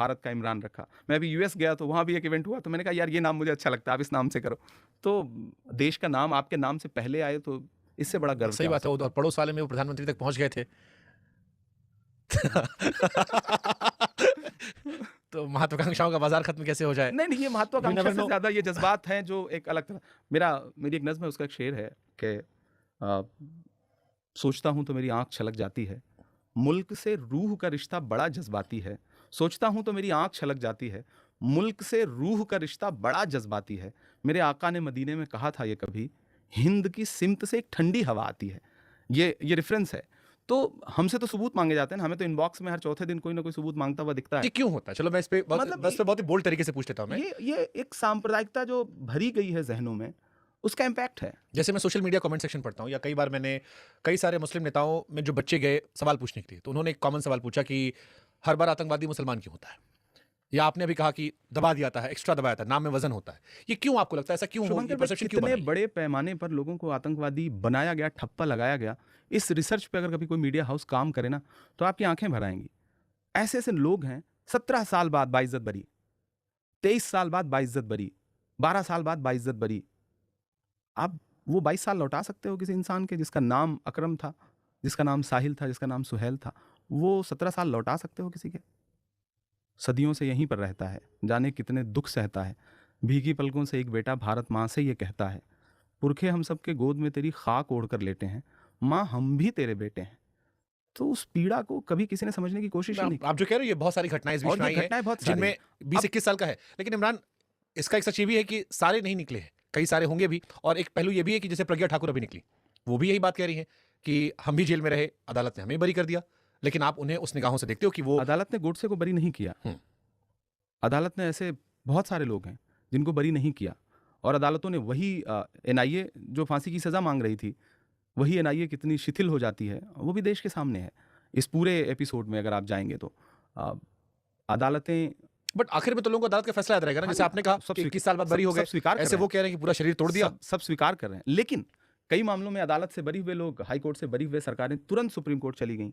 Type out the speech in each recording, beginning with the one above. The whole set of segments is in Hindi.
भारत का इमरान रखा। मैं अभी यूएस गया तो वहाँ भी एक इवेंट हुआ, तो मैंने कहा यार ये नाम मुझे अच्छा लगता है, आप इस नाम से करो। तो देश का नाम आपके नाम से पहले आए तो इससे बड़ा गर्व सही क्या हो बात है। सकता और पड़ोस वाले में वो प्रधानमंत्री तक पहुंच गए थे। है। तो महत्वाकांक्षाओं का बाजार खत्म कैसे हो जाए? नहीं, नहीं, ये You महत्वाकांक्षा never से know. ज़्यादा ये जज़्बात हैं जो एक अलग तरह। मेरी एक नज़्म है, उसका एक शेर है कि अ, सोचता हूँ तो मेरी आँख छलक जाती है, मुल्क से रूह का रिश्ता बड़ा जज़्बाती है। सोचता हूँ तो मेरी आँख छलक जाती है, मुल्क से रूह का रिश्ता बड़ा जज़्बाती है। मेरे आका ने मदीने में कहा था ये कभी, हिंद की सिमत से एक ठंडी हवा आती है। ये रेफ़रेंस है। तो हमसे तो सबूत माँगे जाते हैं ना, हमें तो इनबॉक्स में हर चौथे दिन कोई ना कोई सबूत माँगता हुआ दिखता है। ये क्यों होता है? चलो मैं इस पे मतलब बहुत ही बोल्ड तरीके से पूछ लेता हूँ मैं। ये एक सांप्रदायिकता जो भरी गई है ज़हनों में, उसका इम्पैक्ट है। जैसे मैं सोशल मीडिया कमेंट सेक्शन पढ़ता हूँ, या कई बार मैंने कई सारे मुस्लिम नेताओं में जो बच्चे गए सवाल पूछने के लिए, तो उन्होंने एक कॉमन सवाल पूछा कि हर बार आतंकवादी मुसलमान क्यों होता है? या आपने अभी कहा कि दबा दिया था, एक्स्ट्रा दबाया था, नाम में वजन होता है। ये क्यों आपको लगता है? ऐसा क्यों हो? ये शुभंकर भाई, परसेप्शन क्यों कितने बना? बड़े पैमाने पर लोगों को आतंकवादी बनाया गया, ठप्पा लगाया गया। इस रिसर्च पे अगर कभी कोई मीडिया हाउस काम करे ना, तो आपकी आँखें भर आएँगी। ऐसे-ऐसे लोग हैं, 17 साल बाद बाइज़्ज़त बरी, 23 साल बाद बाइज़्ज़त बरी, 12 साल बाद बाइज़्ज़त बरी। आप वो 22 साल लौटा सकते हो किसी इंसान के जिसका नाम अकरम था, जिसका नाम साहिल था, जिसका नाम सुहैल था? वो 17 साल लौटा सकते हो किसी के? सदियों से यहीं पर रहता है, जाने कितने दुख सहता है। भीगी पलकों से एक बेटा भारत माँ से ये कहता है, पुरखे हम सबके गोद में तेरी खाक ओढ़ कर लेटे हैं, माँ हम भी तेरे बेटे हैं। तो उस पीड़ा को कभी किसी ने समझने की कोशिश ही नहीं की। आप जो कह रहे हो, ये बहुत सारी घटनाएं इस बीच और में ये आई हैं, घटनाएँ बहुत सारी जिनमें हैं। 20-21 साल का है। लेकिन इमरान, इसका एक सच ये भी है कि सारे नहीं निकले हैं, कई सारे होंगे भी। और एक पहलू ये भी है कि जैसे प्रज्ञा ठाकुर अभी निकली, वो भी यही बात कह रही हैं कि हम भी जेल में रहे, अदालत ने हमें बरी कर दिया। लेकिन आप उन्हें उस निगाहों से देखते हो कि वो अदालत ने गोडसे को बरी नहीं किया। हुँ। अदालत ने ऐसे बहुत सारे लोग हैं जिनको बरी नहीं किया, और अदालतों ने वही एनआईए जो फांसी की सज़ा मांग रही थी, वही एनआईए कितनी शिथिल हो जाती है, वो भी देश के सामने है। इस पूरे एपिसोड में अगर आप जाएँगे तो अदालतें, बट आखिर में तो लोगों को अदालत का फैसला याद रहेगा ना। हाँ, जैसे आपने कहा सब कि स्वी 21 साल बाद बरी हो सब गए, स्वीकार कर ऐसे रहे वो हैं। कह रहे हैं कि पूरा शरीर तोड़ दिया। सब स्वीकार कर रहे हैं, लेकिन कई मामलों में अदालत से बरी हुए लोग, हाई कोर्ट से बरी हुए सरकारें तुरंत सुप्रीम कोर्ट चली गईं।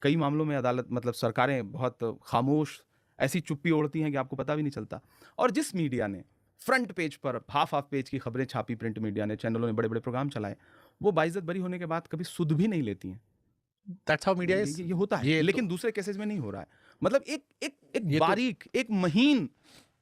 कई मामलों में अदालत मतलब सरकारें बहुत खामोश, ऐसी चुप्पी ओढ़ती हैं कि आपको पता भी नहीं चलता। और जिस मीडिया ने फ्रंट पेज पर हाफ पेज की खबरें छापी, प्रिंट मीडिया ने, चैनलों ने बड़े-बड़े प्रोग्राम चलाए, वो बाइज्जत बरी होने के बाद कभी सुध भी नहीं लेती हैं। दैट्स हाउ मीडिया ये इज। ये ये होता है, ये तो लेकिन दूसरे केसेस में नहीं हो रहा है। मतलब एक एक एक ये तो बारीक, एक महीन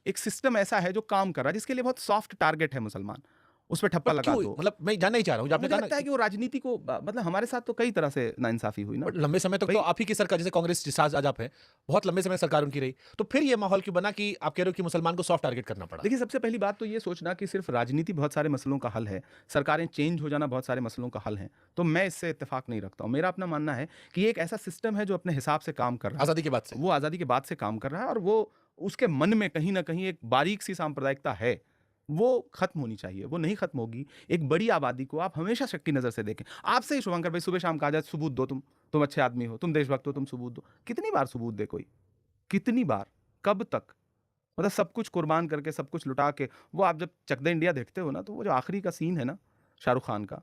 एक सिस्टम ऐसा है जो काम कर रहा है, जिसके लिए बहुत सॉफ्ट टारगेट है मुसलमान, उस पे ठप्पा बट लगा क्यों? दो। मतलब मैं जानना ही चाह रहा हूँ, जो आपने मुझे कहा लगता ना, है कि वो राजनीति को मतलब हमारे साथ तो कई तरह से नाइंसाफी हुई ना। बट लंबे समय तक भाई, तो आप ही की सरकार, जैसे कांग्रेस जिस आज आप है, बहुत लंबे समय सरकार उनकी रही, तो फिर ये माहौल क्यों बना कि आप कह रहे हो कि मुसलमान को सॉफ्ट टारगेट करना पड़ा? देखिए, सबसे पहली बात तो ये सोचना कि सिर्फ राजनीति बहुत सारे मसलों का हल है, सरकारें चेंज हो जाना बहुत सारे मसलों का हल है, तो मैं इससे इत्तेफाक नहीं रखता हूँ। मेरा अपना मानना है कि ये एक ऐसा सिस्टम है जो अपने हिसाब से काम कर रहा है। आजादी के बाद से वो आज़ादी के बाद से काम कर रहा है, और वो उसके मन में कहीं न कहीं एक बारीक-सी सांप्रदायिकता है, वो खत्म होनी चाहिए, वो नहीं खत्म होगी। एक बड़ी आबादी को आप हमेशा शक की नज़र से देखें। आपसे ही शुभंकर भाई सुबह-शाम कहा जाए, सबूत दो तुम अच्छे आदमी हो, तुम देशभक्त हो, तुम सबूत दो। कितनी बार सबूत दे कोई? कितनी बार? कब तक? मतलब सब कुछ कुर्बान करके, सब कुछ लुटा के, वो आप जब चक दे इंडिया देखते हो ना, तो वो जो आखिरी का सीन है ना शाहरुख खान का,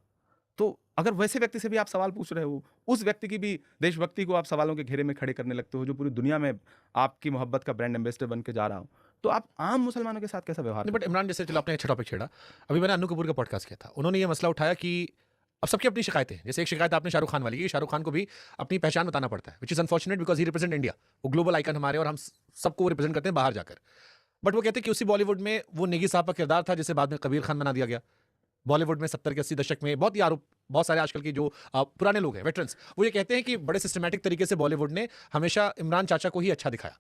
तो अगर वैसे व्यक्ति से भी आप सवाल पूछ रहे हो, उस व्यक्ति की भी देशभक्ति को आप सवालों के घेरे में खड़े करने लगते हो, जो पूरी दुनिया में आपकी मोहब्बत का ब्रांड एम्बेसडर बन के जा रहा हो, तो आप आम मुसलमानों के साथ कैसा व्यवहार नहीं, करते बट इमरान, जैसे चलो आपने अच्छा टॉपिक छेड़ा, अभी मैंने अन्नू कपूर का पॉडकास्ट किया था, उन्होंने ये मसला उठाया कि अब सबकी अपनी शिकायतें हैं। जैसे एक शिकायत आपने शाहरुख खान वाली की, शाहरुख खान को भी अपनी पहचान बताना पड़ता है, which is unfortunate because he represent India. वो ग्लोबल आइकन हमारे, और हम सबको रिप्रेजेंट करते हैं बाहर जाकर। बट वो कहते हैं कि उसी बॉलीवुड में वो नेगी साहब का किरदार था, जिसे बाद में कबीर खान बना दिया गया। बॉलीवुड में 70 के 80 दशक में बहुत ही आरोप, बहुत सारे आजकल के जो पुराने लोग हैं, वेटरन्स, वो ये कहते हैं कि बड़े सिस्टमैटिक तरीके से बॉलीवुड ने हमेशा इमरान चाचा को ही अच्छा दिखाया।